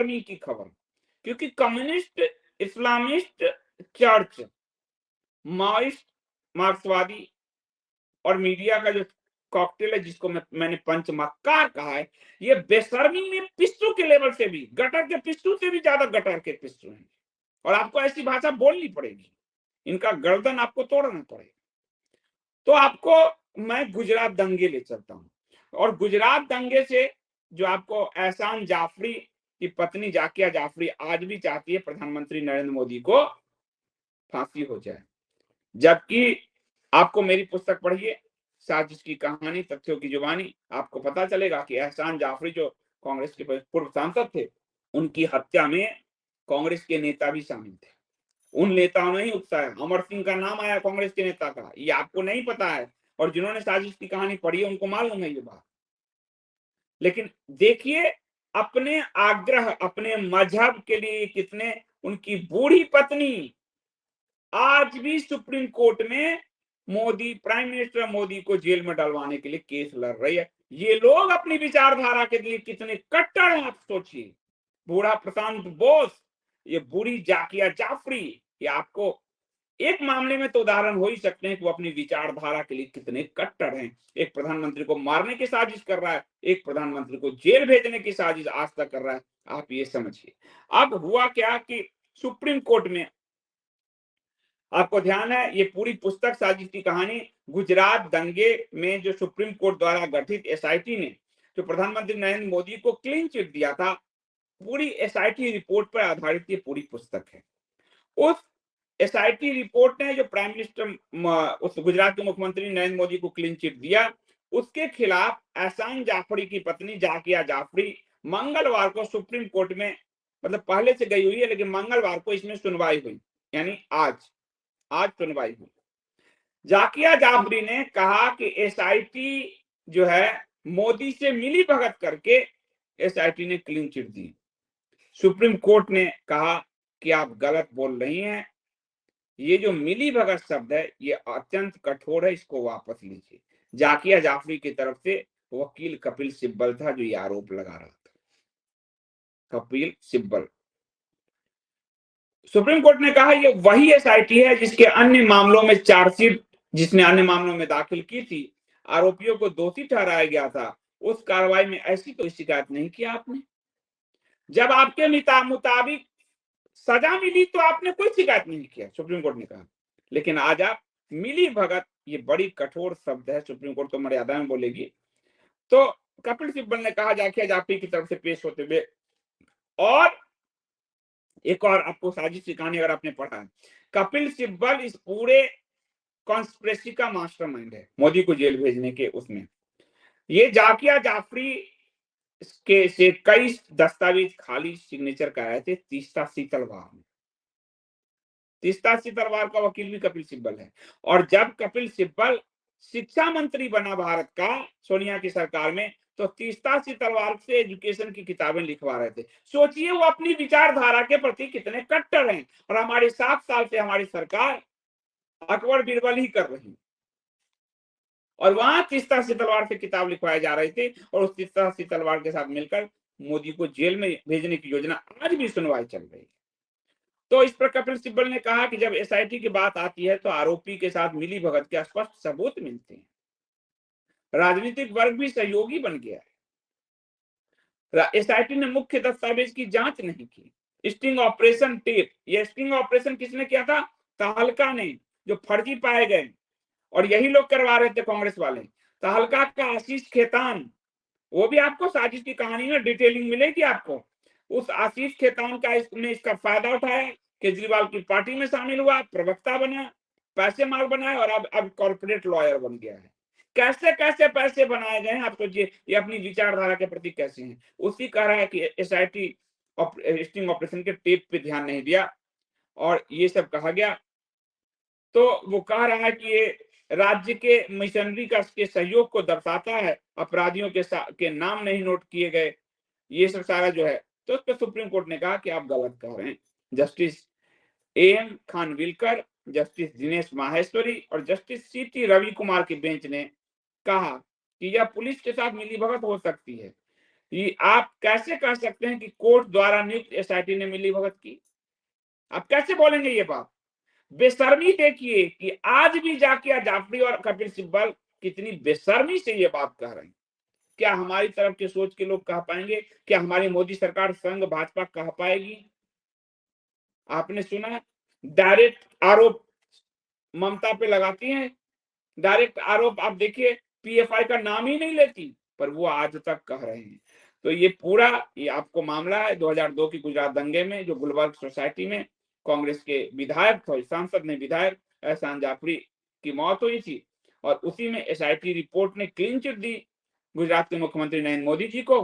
बेशर्मी की खबर, क्योंकि कम्युनिस्ट, इस्लामिस्ट, चर्च, माओइस्ट, मार्क्सवादी और मीडिया का जो कॉकटेल है, जिसको मैंने पंचमक्कार कहा है, ये बेशर्मी में पिस्सू के लेवल से भी, गटर के पिस्सू से भी ज्यादा गटर के पिस्सू हैं। और आपको ऐसी भाषा बोलनी पड़ेगी, इनका गर्दन आपको तोड़ना पड़ेगा। तो आपको मैं गुजरात दंगे ले चलता हूं, और गुजरात दंगे से जो आपको एहसान जाफरी की पत्नी जाकिया जाफरी आज भी चाहती है प्रधानमंत्री नरेंद्र मोदी को फांसी हो जाए, जबकि आपको मेरी पुस्तक पढ़िए, साजिश की कहानी तथ्यों की जुबानी, आपको पता चलेगा कि एहसान जाफरी जो कांग्रेस के पूर्व सांसद थे, उनकी हत्या में कांग्रेस के नेता भी शामिल थे। उन नेताओं ने ही उकसाया, अमर सिंह का नाम आया कांग्रेस के नेता का, ये आपको नहीं पता है, और जिन्होंने साजिश की कहानी पढ़ी है उनको मालूम है ये बात। लेकिन देखिए अपने आग्रह, अपने मजहब के लिए कितने, उनकी बूढ़ी पत्नी आज भी सुप्रीम कोर्ट में मोदी, प्राइम मिनिस्टर मोदी को जेल में डलवाने के लिए केस लड़ रही है। ये लोग अपनी विचारधारा के लिए कितने कट्टर हैं, आप सोचिए। बूढ़ा प्रशांत बोस, ये बूढ़ी जाकिया जाफरी, ये आपको एक मामले में तो उदाहरण हो ही सकते हैं कि वो अपनी विचारधारा के लिए कितने कट्टर हैं। एक प्रधानमंत्री को मारने की साजिश कर रहा है, एक प्रधानमंत्री को जेल भेजने की साजिश आज तक कर रहा है, आप ये समझिए। अब हुआ क्या कि सुप्रीम कोर्ट में, आपको ध्यान है, ये पूरी पुस्तक साजिश की कहानी गुजरात दंगे में जो सुप्रीम कोर्ट द्वारा गठित एसआईटी ने जो प्रधानमंत्री नरेंद्र मोदी को क्लीन चिट दिया था, पूरी एसआईटी रिपोर्ट पर आधारित ये पूरी पुस्तक है। उस एसआईटी रिपोर्ट ने जो प्राइम मिनिस्टर, उस गुजरात के मुख्यमंत्री नरेंद्र मोदी को क्लीन चिट दिया, उसके खिलाफ एहसान जाफरी की पत्नी जाकिया जाफरी मंगलवार को सुप्रीम कोर्ट में, मतलब पहले से गई हुई है लेकिन मंगलवार को इसमें सुनवाई हुई, यानी आज सुनवाई हुई। जाकिया जाफरी ने कहा कि एसआईटी जो है मोदी से मिली भगत करके एसआईटी ने क्लीन चिट दी। सुप्रीम कोर्ट ने कहा कि आप गलत बोल रही हैं, ये जो मिली भगत शब्द है ये अत्यंत कठोर है, इसको वापस लीजिए। जाकिया जाफरी की तरफ से वकील कपिल सिब्बल था जो ये आरोप लगा रहा था, कपिल सिब्बल। सुप्रीम कोर्ट ने कहा ये वही एसआईटी है जिसके अन्य मामलों में चार्जशीट, जिसने अन्य मामलों में दाखिल की थी, आरोपियों को दोषी ठहराया गया था, उस कार्रवाई में ऐसी कोई शिकायत नहीं की आपने। जब आपके मुताबिक सजा मिली तो आपने कोई शिकायत नहीं किया, सुप्रीम कोर्ट ने कहा। लेकिन आज आप मिली भगत, ये बड़ी कठोर शब्द है, सुप्रीम कोर्ट तो मर्यादा में बोलेगी। तो कपिल सिब्बल ने कहा जाकिया जाफरी की तरफ से पेश होते हुए, और एक और आपको साजिश की कहानी अगर आपने पढ़ा है, कपिल सिब्बल इस पूरे कॉन्स्पिरेसी का मास्टरमाइंड है मोदी को जेल भेजने के। उसमें ये जाकिया जाफरी के से कई दस्तावेज खाली सिग्नेचर कराए थे तीस्ता सीतलवार में। तीस्ता सीतलवार का वकील भी कपिल सिब्बल है, और जब कपिल सिब्बल शिक्षा मंत्री बना भारत का सोनिया की सरकार में, तो तीस्ता सीतलवार से एजुकेशन की किताबें लिखवा रहे थे। सोचिए वो अपनी विचारधारा के प्रति कितने कट्टर हैं, और हमारी 7 साल से हमारी सरकार अकबर बीरबल ही कर रही, और वहां तीस्ता सीतलवार से किताब लिखवाए जा रहे थे, और उस तीस्ता सीतलवार के साथ मिलकर मोदी को जेल में भेजने की योजना आज भी सुनवाई चल रही है। तो इस पर कपिल सिब्बल ने कहा कि जब एसआईटी की बात आती है तो आरोपी के साथ मिली भगत के स्पष्ट सबूत मिलते हैं, राजनीतिक वर्ग भी सहयोगी बन गया है। एसआईटी ने मुख्य दस्तावेज की जांच नहीं की। स्टिंग ऑपरेशन टेप, ये स्टिंग ऑपरेशन किसने किया था? तहलका ने, जो फर्जी पाए गए, और यही लोग करवा रहे थे कांग्रेस वाले। तहलका का आशीष खेतान, वो भी आपको साजिश की कहानी में डिटेलिंग मिलेगी आपको। उस आशीष खेतान का इसने इसका फायदा उठाया, केजरीवाल की पार्टी में शामिल हुआ, प्रवक्ता बना, पैसे माल बनाए, और अब कॉर्पोरेट लॉयर बन गया है। कैसे कैसे पैसे बनाए गए हैं आप सोचिए, ये अपनी विचारधारा के प्रति कैसे हैं। उसी कह रहा है कि एसआईटी स्टिंग ऑपरेशन के टेप पे ध्यान नहीं दिया, और ये सब कहा गया। तो वो कह रहा है कि ये राज्य के मिशनरी का के सहयोग को दर्शाता है, अपराधियों के नाम नहीं नोट किए गए, ये सब सारा जो है। तो उस पर सुप्रीम कोर्ट ने कहा कि आप गलत कह रहे हैं। Justice A M Khanwilkar, justice Dinesh Maheshwari और जस्टिस सीटी रवि कुमार की बेंच ने कहा कि यह पुलिस के साथ मिलीभगत हो सकती है, ये आप कैसे कह सकते हैं कि कोर्ट द्वारा नियुक्त एसआईटी ने मिलीभगत की? आप कैसे बोलेंगे ये बात? बेशर्मी देखिए कि आज भी जाकिया जाफरी और कपिल सिब्बल कितनी बेशर्मी से ये बात कह रहे हैं। क्या हमारी तरफ के सोच के लोग कह पाएंगे? क्या हमारी मोदी सरकार संघ भाजपा कह पाएगी? आपने सुना है डायरेक्ट आरोप ममता पे लगाती हैं, डायरेक्ट आरोप आप देखिए पीएफआई का नाम ही नहीं लेती, पर वो आज तक कह रहे हैं। तो ये पूरा ये आपको मामला है 2002 की गुजरात दंगे में जो गुलबर्ग सोसाइटी में कांग्रेस के विधायक थे, सांसद ने विधायक एहसान जाफरी की मौत हुई थी और उसी में एसआईटी रिपोर्ट ने क्लीन चिट दी गुजरात के मुख्यमंत्री नरेंद्र मोदी जी को।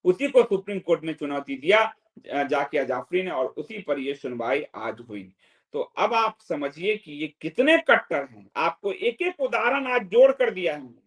उसी को सुप्रीम कोर्ट में चुनौती दिया जाकिया जाफरी ने और उसी पर ये सुनवाई आज हुई। तो अब आप समझिए कि ये कितने कट्टर हैं। आपको एक एक उदाहरण आज जोड़ कर दिया है।